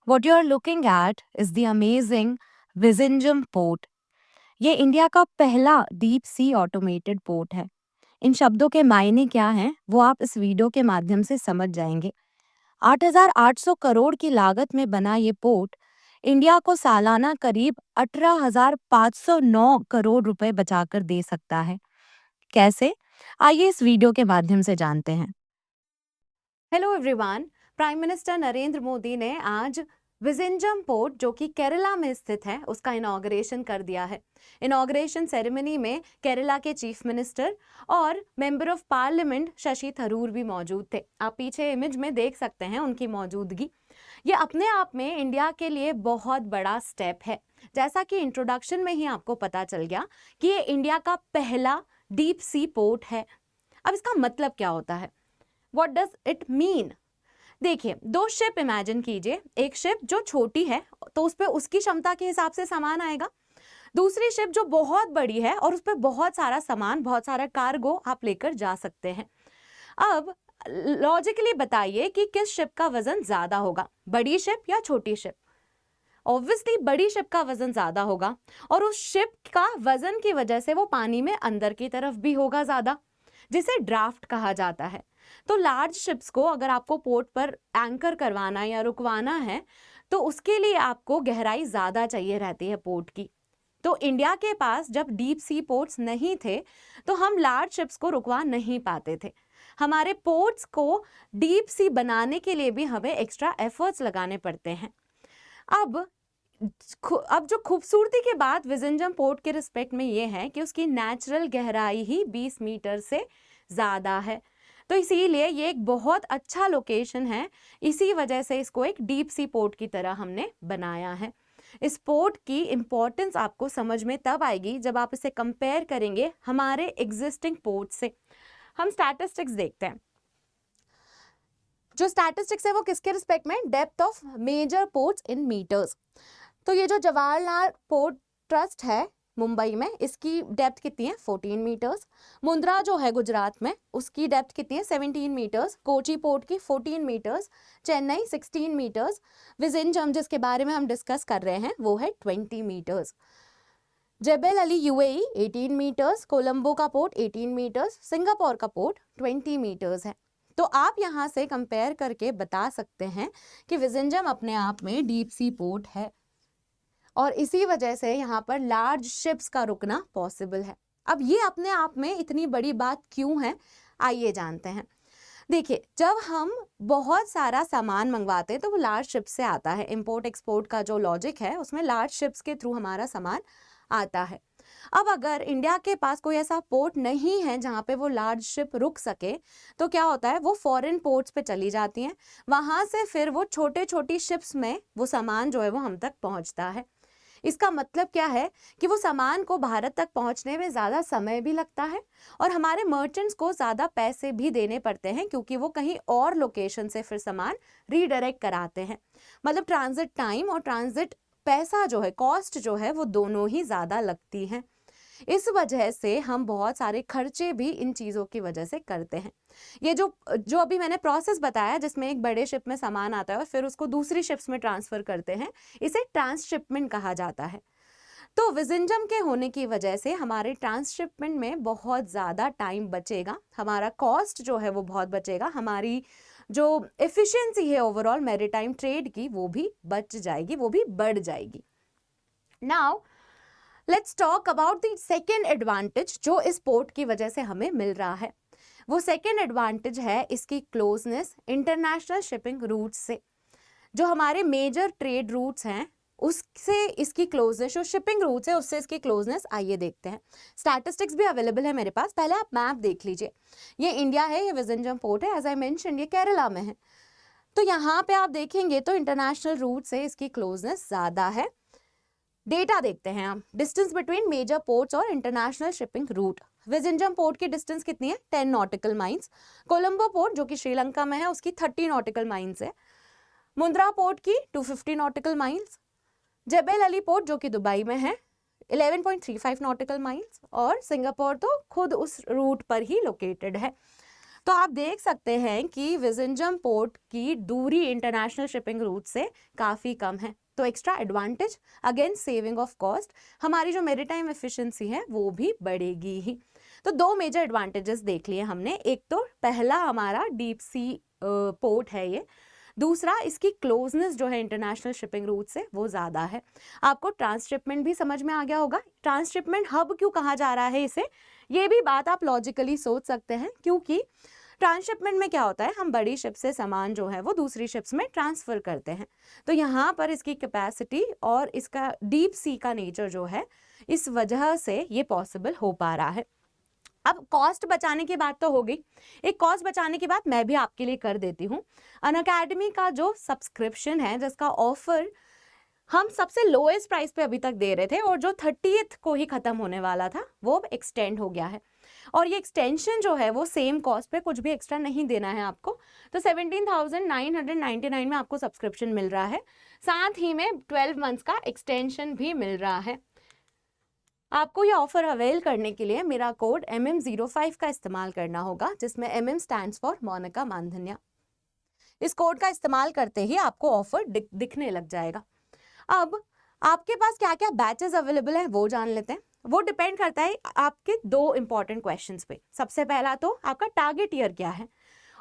What you're looking at is the amazing Vizhinjam Port. ये India का पहला deep sea automated port है। इन शब्दों के मायने क्या हैं, वो आप इस वीडियो के माध्यम से समझ जाएंगे। 8,800 करोड़ की लागत में बना ये पोर्ट इंडिया को सालाना करीब 18,509 करोड़ रुपए बचाकर दे सकता है। कैसे? आइए इस वीडियो के माध्यम से जानते हैं। Hello everyone. Prime minister Narendra Modi ने आज विजिंजम पोर्ट जो कि केरला में स्थित है उसका इनॉग्रेशन कर दिया है। इनॉग्रेशन सेरेमनी में केरला के चीफ मिनिस्टर और member of parliament Shashi Tharoor भी मौजूद थे। आप पीछे इमेज में देख सकते हैं उनकी मौजूदगी। ये अपने आप में इंडिया के लिए बहुत बड़ा स्टेप है। जैसा कि इंट्रोडक्शन में ही आपको पता चल गया कि ये इंडिया का पहला डीप सी पोर्ट है। अब इसका मतलब क्या होता है? What does it mean? देखिए, दो शिप इमेजिन कीजिए। एक शिप जो छोटी है तो उस पर उसकी क्षमता के हिसाब से सामान आएगा। दूसरी शिप जो बहुत बड़ी है और उस पर बहुत सारा सामान, बहुत सारा कार्गो आप लेकर जा सकते हैं। अब लॉजिकली बताइए कि किस शिप का वजन ज्यादा होगा, बड़ी शिप या छोटी शिप? ऑब्वियसली बड़ी शिप का वजन ज्यादा होगा और उस शिप का वजन की वजह से वो पानी में अंदर की तरफ भी होगा ज्यादा, जिसे ड्राफ्ट कहा जाता है। तो लार्ज शिप्स को अगर आपको पोर्ट पर एंकर करवाना या रुकवाना है तो उसके लिए आपको गहराई ज्यादा चाहिए रहती है पोर्ट की। तो इंडिया के पास जब डीप सी पोर्ट्स नहीं थे तो हम लार्ज शिप्स को रुकवा नहीं पाते थे। हमारे पोर्ट्स को डीप सी बनाने के लिए भी हमें एक्स्ट्रा एफर्ट्स लगाने पड़ते हैं। अब जो खूबसूरती की बात विजिंजम पोर्ट के रिस्पेक्ट में ये है कि उसकी नेचुरल गहराई ही 20 मीटर से ज़्यादा है। तो इसीलिए ये एक बहुत अच्छा लोकेशन है। इसी वजह से इसको एक डीप सी पोर्ट की तरह हमने बनाया है। इस पोर्ट की इम्पोर्टेंस आपको समझ में तब आएगी जब आप इसे कंपेयर करेंगे हमारे एग्जिस्टिंग पोर्ट से। हम स्टैटिस्टिक्स देखते हैं। जो स्टैटिस्टिक्स है वो किसके रिस्पेक्ट में? Depth of major ports in metres. तो ये जो जवाहरलाल पोर्ट ट्रस्ट है मुंबई में, इसकी डेप्थ कितनी है? 14 मीटर्स। मुंद्रा जो है गुजरात में, उसकी डेप्थ कितनी है? 17 मीटर्स। कोची पोर्ट की 14 मीटर्स। चेन्नई 16 मीटर्स। विजिंजम जिसके बारे में हम डिस्कस कर रहे हैं वो है 20 metres. Jebel Ali UAE 18 metres. Colombo का पोर्ट 18 मीटर्स। सिंगापुर का पोर्ट 20 मीटर्स है। तो आप यहाँ से कंपेयर करके बता सकते हैं कि विजिंजम अपने आप में डीप सी पोर्ट है और इसी वजह से यहाँ पर लार्ज शिप्स का रुकना पॉसिबल है। अब ये अपने आप में इतनी बड़ी बात क्यों है, आइए जानते हैं। देखिए, जब हम बहुत सारा सामान मंगवाते हैं तो वो लार्ज शिप से आता है। इंपोर्ट एक्सपोर्ट का जो लॉजिक है उसमें लार्ज शिप्स के थ्रू हमारा सामान आता है। अब अगर इंडिया के पास कोई ऐसा पोर्ट नहीं है जहाँ पे वो लार्ज शिप रुक सके तो क्या होता है, वो फॉरेन पोर्ट्स पे चली जाती हैं। वहाँ से फिर वो छोटे छोटी शिप्स में वो सामान जो है वो हम तक पहुँचता है। इसका मतलब क्या है कि वो सामान को भारत तक पहुंचने में ज़्यादा समय भी लगता है और हमारे मर्चेंट्स को ज़्यादा पैसे भी देने पड़ते हैं क्योंकि वो कहीं और लोकेशन से फिर सामान रीडायरेक्ट कराते हैं। मतलब ट्रांजिट टाइम और ट्रांजिट पैसा जो है, कॉस्ट जो है, वो दोनों ही ज़्यादा लगती हैं। इस वजह से हम बहुत सारे खर्चे भी इन चीज़ों की वजह से करते हैं। ये जो अभी मैंने प्रोसेस बताया जिसमें एक बड़े शिप में सामान आता है और फिर उसको दूसरी शिप्स में ट्रांसफ़र करते हैं, इसे ट्रांसशिपमेंट कहा जाता है। तो विजिंजम के होने की वजह से हमारे ट्रांसशिपमेंट में बहुत ज़्यादा टाइम बचेगा, हमारा कॉस्ट जो है वो बहुत बचेगा, हमारी जो एफिशिएंसी है ओवरऑल मैरीटाइम ट्रेड की वो भी बच जाएगी, वो भी बढ़ जाएगी। Now let's talk about the second advantage जो इस पोर्ट की वजह से हमें मिल रहा है। वो सेकेंड एडवांटेज है इसकी क्लोजनेस इंटरनेशनल शिपिंग रूट्स से। जो हमारे मेजर ट्रेड रूट्स हैं उससे इसकी क्लोजनेस, जो शिपिंग रूट्स है उससे इसकी क्लोजनेस, आइए देखते हैं। स्टैटिस्टिक्स भी अवेलेबल है मेरे पास, पहले आप मैप देख लीजिए। ये इंडिया है, ये विजिंजम पोर्ट है, एज आई मेंशन ये केरला में है। तो यहाँ पे आप देखेंगे तो इंटरनेशनल रूट से इसकी क्लोजनेस ज़्यादा है। डेटा देखते हैं हम, डिस्टेंस बिटवीन मेजर पोर्ट्स और international shipping root. Vizhinjam port की डिस्टेंस कितनी है? 10 नॉटिकल माइल्स। कोलंबो पोर्ट जो कि श्रीलंका में है उसकी 30 नॉटिकल माइल्स है। मुंद्रा पोर्ट की 250 नॉटिकल माइल्स। जेबेल अली पोर्ट जो कि दुबई में है 11.35 नॉटिकल माइल्स। और सिंगापुर तो खुद उस रूट पर ही लोकेटेड है। तो आप देख सकते हैं कि विजिंजम पोर्ट की दूरी इंटरनेशनल शिपिंग रूट से काफ़ी कम है, तो extra advantage again saving of cost, हमारी जो मेरीटाइम एफिशिएंसी है वो भी बढ़ेगी ही। तो दो मेजर एडवांटेजेस देख लिए हमने, एक तो पहला हमारा डीप सी पोर्ट है ये, दूसरा इसकी क्लोजनेस जो है इंटरनेशनल शिपिंग रूट से वो ज़्यादा है। आपको ट्रांसशिपमेंट भी समझ में आ गया होगा, ट्रांसशिपमेंट हब क्यों कहा जा रहा है इसे, ये भी बात आप लॉजिकली सोच सकते हैं, क्योंकि ट्रांसशिपमेंट में क्या होता है, हम बड़ी शिप से सामान जो है वो दूसरी शिप्स में ट्रांसफ़र करते हैं। तो यहाँ पर इसकी कैपेसिटी और इसका डीप सी का नेचर जो है, इस वजह से ये पॉसिबल हो पा रहा है। अब कॉस्ट बचाने की बात तो हो गई, एक कॉस्ट बचाने की बात मैं भी आपके लिए कर देती हूँ। अनअकैडमी का जो सब्सक्रिप्शन है, जिसका ऑफर हम सबसे लोएस्ट प्राइस पे अभी तक दे रहे थे और जो 30th को ही ख़त्म होने वाला था, वो अब एक्सटेंड हो गया है। और ये एक्सटेंशन जो है वो सेम कॉस्ट पे, कुछ भी एक्स्ट्रा नहीं देना है आपको। तो 17,999 में आपको सब्सक्रिप्शन मिल रहा है, साथ ही में 12 मंथ्स का एक्सटेंशन भी मिल रहा है। आपको ये ऑफर अवेल करने के लिए मेरा कोड MM05 का इस्तेमाल करना होगा, जिसमें MM स्टैंड्स फॉर मोनिका मानधन्या। इस कोड का इस्तेमाल करते ही आपको ऑफर दिखने लग जाएगा। अब आपके पास क्या क्या बैचेस अवेलेबल हैं वो जान लेते हैं। वो डिपेंड करता है आपके दो इंपॉर्टेंट क्वेश्चंस पे। सबसे पहला तो आपका टारगेट ईयर क्या है,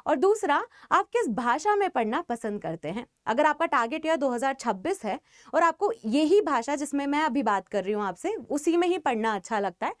और दूसरा आप किस भाषा में पढ़ना पसंद करते हैं। अगर आपका टारगेट ईयर 2026 है और आपको यही भाषा जिसमें मैं अभी बात कर रही हूँ आपसे, उसी में ही पढ़ना अच्छा लगता है,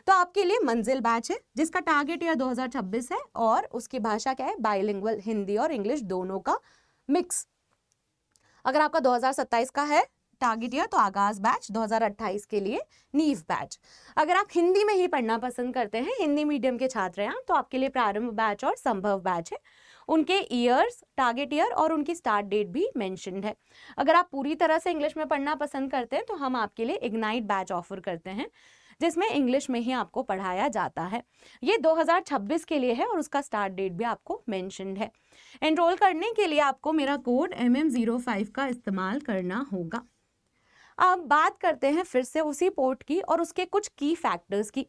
तो आपके लिए मंजिल बैच है, जिसका टारगेट ईयर 2026 है और उसकी भाषा क्या है, बाइलिंगुअल, हिंदी और इंग्लिश दोनों का मिक्स। अगर आपका 2027 का है टारगेट ईयर, तो आगाज बैच, 2028 के लिए नीव बैच। अगर आप हिंदी में ही पढ़ना पसंद करते हैं, हिंदी मीडियम के छात्र हैं, तो आपके लिए प्रारंभ बैच और संभव बैच है। उनके ईयर्स, टारगेट ईयर और उनकी स्टार्ट डेट भी मेंशन्ड है। अगर आप पूरी तरह से इंग्लिश में पढ़ना पसंद करते हैं, तो हम आपके लिए इग्नाइट बैच ऑफर करते हैं, जिसमें इंग्लिश में ही आपको पढ़ाया जाता है। ये 2026 के लिए है और उसका स्टार्ट डेट भी आपको मेंशन्ड है। एनरोल करने के लिए आपको मेरा कोड MM05 का इस्तेमाल करना होगा। अब बात करते हैं फिर से उसी पोर्ट की और उसके कुछ की फैक्टर्स की।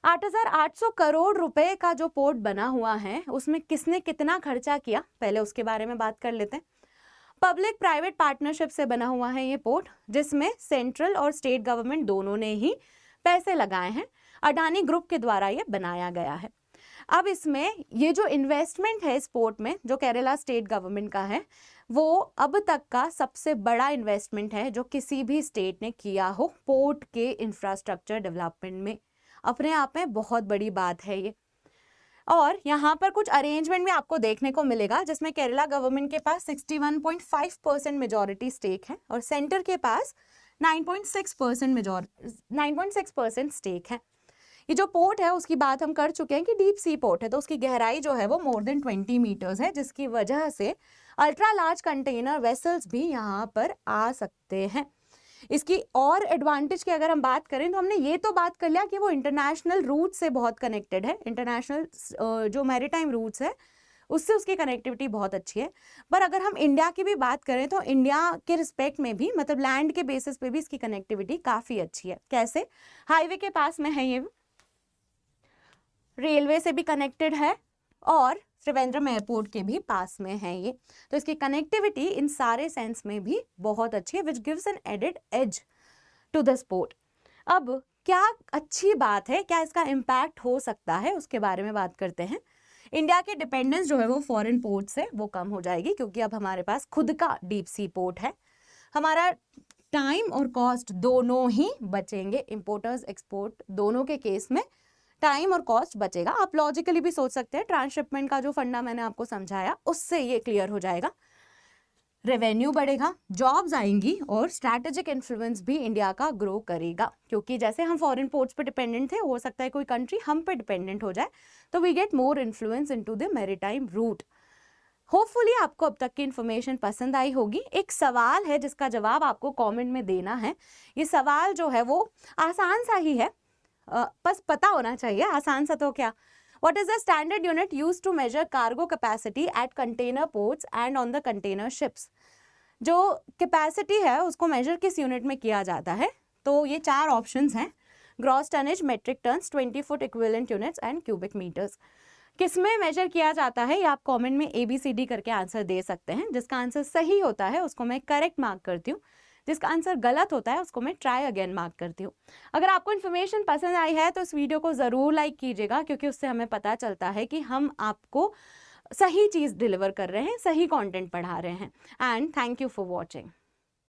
8,800 करोड़ रुपए का जो पोर्ट बना हुआ है, उसमें किसने कितना खर्चा किया, पहले उसके बारे में बात कर लेते हैं। पब्लिक प्राइवेट पार्टनरशिप से बना हुआ है ये पोर्ट, जिसमें सेंट्रल और स्टेट गवर्नमेंट दोनों ने ही पैसे लगाए हैं। अडानी ग्रुप के द्वारा ये बनाया गया है। अब इसमें ये जो इन्वेस्टमेंट है इस पोर्ट में, जो केरला स्टेट गवर्नमेंट का है, वो अब तक का सबसे बड़ा इन्वेस्टमेंट है जो किसी भी स्टेट ने किया हो पोर्ट के इंफ्रास्ट्रक्चर डेवलपमेंट में। अपने आप में बहुत बड़ी बात है ये। और यहाँ पर कुछ अरेंजमेंट भी आपको देखने को मिलेगा, जिसमें केरला गवर्नमेंट के पास 61.5% मेजॉरिटी स्टेक है और सेंटर के पास 9.6% स्टेक है। ये जो पोर्ट है उसकी बात हम कर चुके हैं कि डीप सी पोर्ट है, तो उसकी गहराई जो है वो मोर देन 20 मीटर्स है, जिसकी वजह से अल्ट्रा लार्ज कंटेनर वेसल्स भी यहाँ पर आ सकते हैं। इसकी और एडवांटेज की अगर हम बात करें, तो हमने ये तो बात कर लिया कि वो इंटरनेशनल रूट से बहुत कनेक्टेड है, इंटरनेशनल जो मैरीटाइम रूट्स है उससे उसकी कनेक्टिविटी बहुत अच्छी है। पर अगर हम इंडिया की भी बात करें, तो इंडिया के रिस्पेक्ट में भी, मतलब लैंड के बेसिस पे भी इसकी कनेक्टिविटी काफ़ी अच्छी है। कैसे? हाईवे के पास में है, ये रेलवे से भी कनेक्टेड है और त्रिवेंद्रम एयरपोर्ट के भी पास में है ये, तो इसकी कनेक्टिविटी इन सारे सेंस में भी बहुत अच्छी है, which gives an added edge to the sport. अब क्या अच्छी बात है, क्या इसका इम्पैक्ट हो सकता है, उसके बारे में बात करते हैं। इंडिया की डिपेंडेंस जो है वो फॉरेन पोर्ट से वो कम हो जाएगी, क्योंकि अब हमारे पास खुद का डीप सी पोर्ट है। हमारा टाइम और कॉस्ट दोनों ही बचेंगे, इंपोर्टर्स एक्सपोर्ट दोनों के केस में टाइम और कॉस्ट बचेगा। आप लॉजिकली भी सोच सकते हैं, ट्रांसशिपमेंट का जो फंडा मैंने आपको समझाया उससे ये क्लियर हो जाएगा। रेवेन्यू बढ़ेगा, जॉब्स आएंगी और स्ट्रैटेजिक इन्फ्लुएंस भी इंडिया का ग्रो करेगा, क्योंकि जैसे हम फॉरेन पोर्ट्स पे डिपेंडेंट थे, हो सकता है कोई कंट्री हम पे डिपेंडेंट हो जाए, तो we get more influence into the maritime route. Hopefully आपको अब तक की इन्फॉर्मेशन पसंद आई होगी। एक सवाल है जिसका जवाब आपको कमेंट में देना है। ये सवाल जो है वो आसान सा ही है, बस पता होना चाहिए, आसान सा तो क्या। What is the standard unit used to measure cargo capacity at container ports and on the container ships? जो कैपेसिटी है उसको मेजर किस यूनिट में किया जाता है? तो ये 4 ऑप्शंस हैं, gross tonnage, metric tons, 20 foot equivalent units and cubic metres. किसमें मेजर किया जाता है ये आप कमेंट में ABCD करके आंसर दे सकते हैं। जिसका आंसर सही होता है उसको मैं करेक्ट मार्क करती हूँ, जिसका आंसर गलत होता है उसको मैं ट्राई अगेन मार्क करती हूँ। अगर आपको इन्फॉर्मेशन पसंद आई है तो इस वीडियो को ज़रूर लाइक कीजिएगा, क्योंकि उससे हमें पता चलता है कि हम आपको सही चीज़ डिलीवर कर रहे हैं, सही कंटेंट पढ़ा रहे हैं। And thank you for watching.